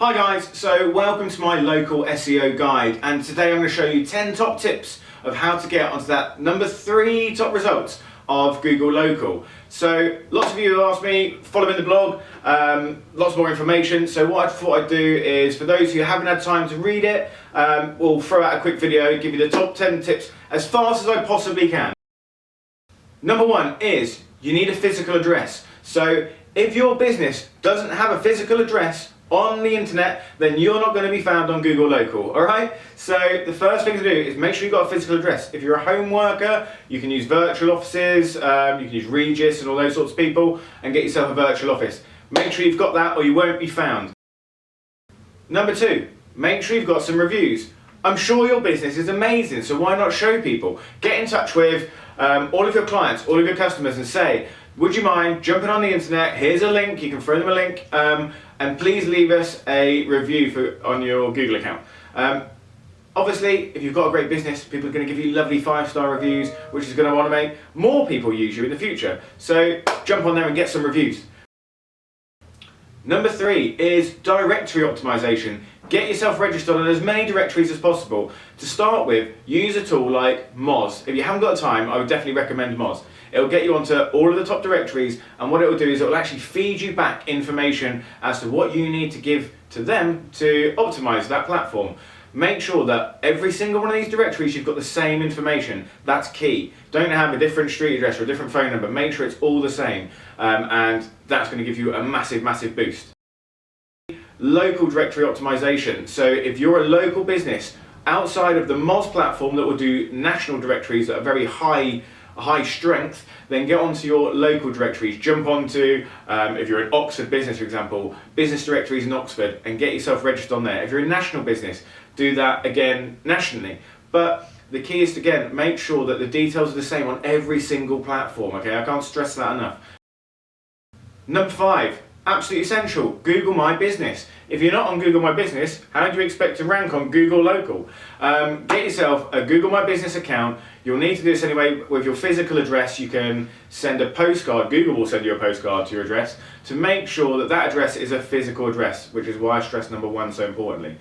Hi guys, so welcome to my local SEO guide, and today I'm going to show you 10 top tips of how to get onto that number 3 top results of Google Local. So lots of you have asked me, following the blog, lots more information. So what I thought I'd do is, for those who haven't had time to read it, we'll throw out a quick video, give you the top 10 tips as fast as I possibly can. Number 1 is you need a physical address. So if your business doesn't have a physical address on the internet, then you're not going to be found on Google Local, alright? So the first thing to do is make sure you've got a physical address. If you're a home worker, you can use virtual offices, you can use Regis and all those sorts of people, and get yourself a virtual office. Make sure you've got that or you won't be found. Number 2, make sure you've got some reviews. I'm sure your business is amazing, so why not show people? Get in touch with all of your clients, all of your customers, and say, would you mind jumping on the internet? Here's a link, you can throw them a link, and please leave us a review on your Google account. Obviously, if you've got a great business, people are going to give you lovely 5-star reviews, which is going to want to make more people use you in the future. So jump on there and get some reviews. Number 3 is directory optimization. Get yourself registered on as many directories as possible. To start with, use a tool like Moz. If you haven't got the time, I would definitely recommend Moz. It'll get you onto all of the top directories, and what it will do is it will actually feed you back information as to what you need to give to them to optimize that platform. Make sure that every single one of these directories you've got the same information. That's key. Don't have a different street address or a different phone number. Make sure it's all the same, and that's going to give you a massive boost. Local directory optimization. So if you're a local business outside of the Moz platform that will do national directories that are very high strength, then get onto your local directories. Jump onto, if you're an Oxford business, for example, business directories in Oxford, and get yourself registered on there. If you're a national business, do that again nationally. But the key is to, again, make sure that the details are the same on every single platform. Okay, I can't stress that enough. Number 5, absolutely essential, Google My Business. If you're not on Google My Business, how do you expect to rank on Google Local? Get yourself a Google My Business account. You'll need to do this anyway with your physical address. You can send a postcard, Google will send you a postcard to your address, to make sure that that address is a physical address, which is why I stress number 1 so importantly.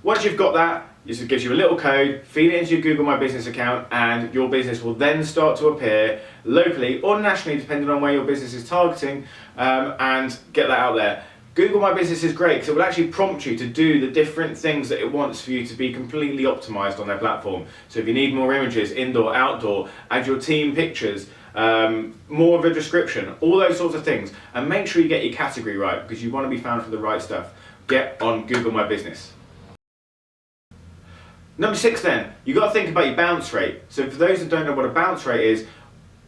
Once you've got that, it gives you a little code, feed it into your Google My Business account, and your business will then start to appear locally or nationally, depending on where your business is targeting, and get that out there. Google My Business is great because it will actually prompt you to do the different things that it wants for you to be completely optimized on their platform. So if you need more images, indoor, outdoor, add your team pictures, more of a description, all those sorts of things. And make sure you get your category right, because you want to be found for the right stuff. Get on Google My Business. Number 6 then, you've got to think about your bounce rate. So for those that don't know what a bounce rate is,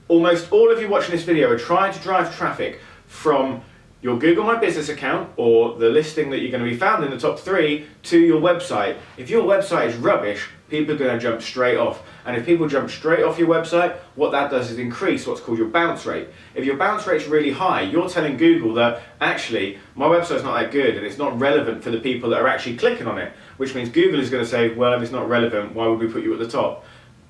almost all of you watching this video are trying to drive traffic from your Google My Business account, or the listing that you're going to be found in the top 3, to your website. If your website is rubbish, people are going to jump straight off. And if people jump straight off your website, what that does is increase what's called your bounce rate. If your bounce rate's really high, you're telling Google that actually my website's not that good and it's not relevant for the people that are actually clicking on it, which means Google is going to say, well, if it's not relevant, why would we put you at the top?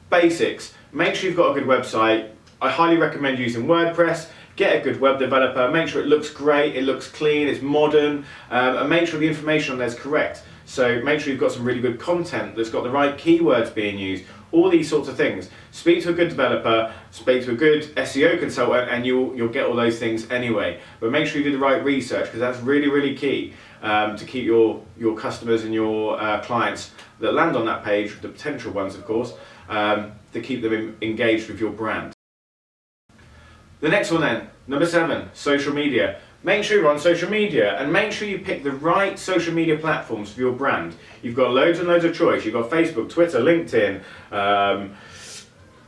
Basics. Make sure you've got a good website. I highly recommend using WordPress. Get a good web developer, make sure it looks great, it looks clean, it's modern, and make sure the information on there is correct. So make sure you've got some really good content that's got the right keywords being used, all these sorts of things. Speak to a good developer, speak to a good SEO consultant, and you'll get all those things anyway. But make sure you do the right research, because that's really key to keep your customers and your clients that land on that page, the potential ones of course, to keep them engaged with your brand. The next one then, number 7, social media. Make sure you're on social media, and make sure you pick the right social media platforms for your brand. You've got loads and loads of choice. You've got Facebook, Twitter, LinkedIn,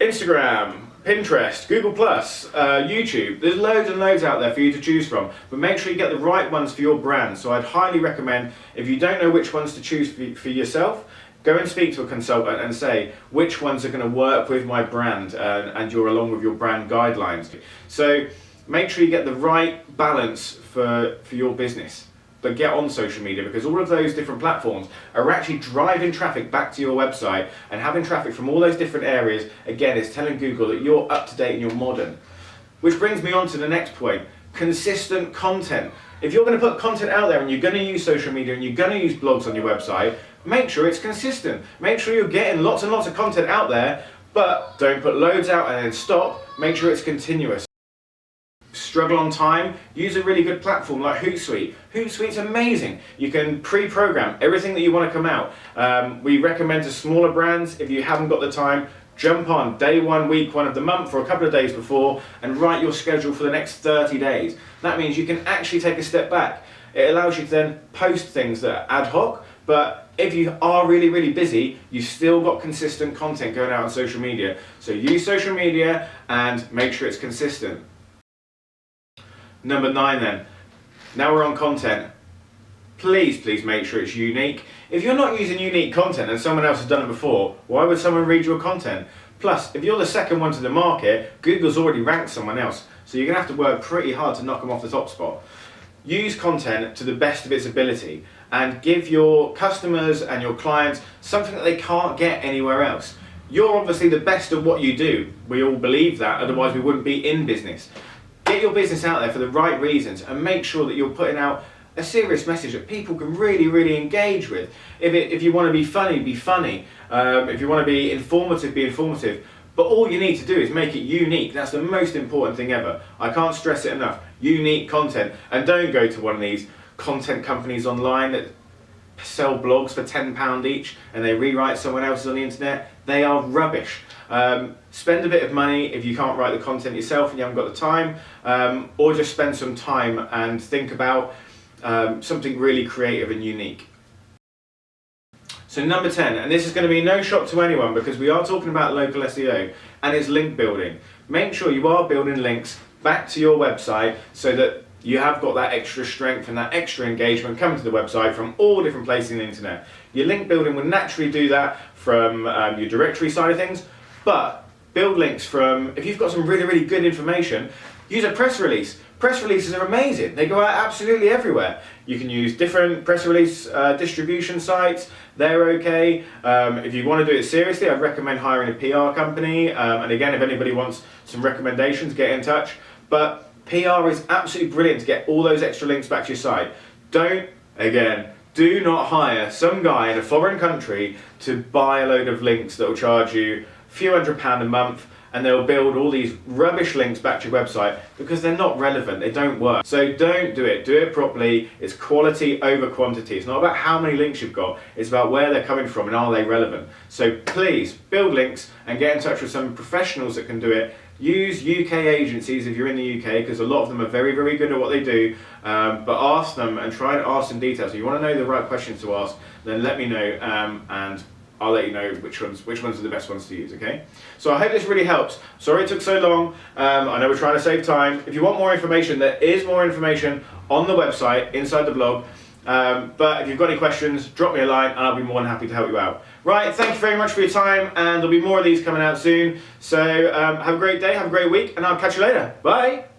Instagram, Pinterest, Google+, YouTube. There's loads and loads out there for you to choose from, but make sure you get the right ones for your brand. So I'd highly recommend, if you don't know which ones to choose for yourself, go and speak to a consultant and say which ones are going to work with my brand, and you're along with your brand guidelines. So make sure you get the right balance for your business. But get on social media, because all of those different platforms are actually driving traffic back to your website, and having traffic from all those different areas, again, is telling Google that you're up to date and you're modern. Which brings me on to the next point. consistent content. If you're going to put content out there and you're going to use social media and you're going to use blogs on your website, make sure it's consistent. Make sure you're getting lots and lots of content out there, but don't put loads out and then stop. Make sure it's continuous. Struggle on time, use a really good platform like Hootsuite. Hootsuite's amazing. You can pre-program everything that you want to come out. We recommend to smaller brands, if you haven't got the time, jump on day 1, week 1 of the month or a couple of days before and write your schedule for the next 30 days. That means you can actually take a step back. It allows you to then post things that are ad hoc, but if you are really, really busy, you've still got consistent content going out on social media. So use social media and make sure it's consistent. Number 9 then, now we're on content. Please make sure it's unique. If you're not using unique content and someone else has done it before, why would someone read your content? Plus, if you're the second one to the market, Google's already ranked someone else, so you're going to have to work pretty hard to knock them off the top spot. Use content to the best of its ability and give your customers and your clients something that they can't get anywhere else. You're obviously the best at what you do. We all believe that, otherwise we wouldn't be in business. Get your business out there for the right reasons and make sure that you're putting out a serious message that people can really, really engage with. If you want to be funny, be funny. If you want to be informative, be informative. But all you need to do is make it unique. That's the most important thing ever. I can't stress it enough. Unique content. And don't go to one of these content companies online that sell blogs for £10 each and they rewrite someone else's on the internet. They are rubbish. Spend a bit of money if you can't write the content yourself and you haven't got the time, or just spend some time and think about something really creative and unique. So number 10, and this is going to be no shock to anyone because we are talking about local SEO and it's link building. Make sure you are building links back to your website so that you have got that extra strength and that extra engagement coming to the website from all different places in the internet. Your link building will naturally do that from your directory side of things, but build links from, if you've got some really, really good information, use a press release. Press releases are amazing. They go out absolutely everywhere. You can use different press release distribution sites. They're okay. If you want to do it seriously, I'd recommend hiring a PR company. And again, if anybody wants some recommendations, get in touch. But PR is absolutely brilliant to get all those extra links back to your site. Do not hire some guy in a foreign country to buy a load of links that will charge you a few £100 a month and they'll build all these rubbish links back to your website because they're not relevant, they don't work. So don't do it properly. It's quality over quantity. It's not about how many links you've got, it's about where they're coming from and are they relevant. So please build links and get in touch with some professionals that can do it. Use UK agencies if you're in the UK because a lot of them are very, very good at what they do, but ask them and try to ask some details. If you want to know the right questions to ask, then let me know and I'll let you know which ones are the best ones to use, okay? So I hope this really helps. Sorry it took so long. I know we're trying to save time. If you want more information, there is more information on the website, inside the blog. But if you've got any questions, drop me a line and I'll be more than happy to help you out. Right, thank you very much for your time and there'll be more of these coming out soon. So have a great day, have a great week, and I'll catch you later. Bye!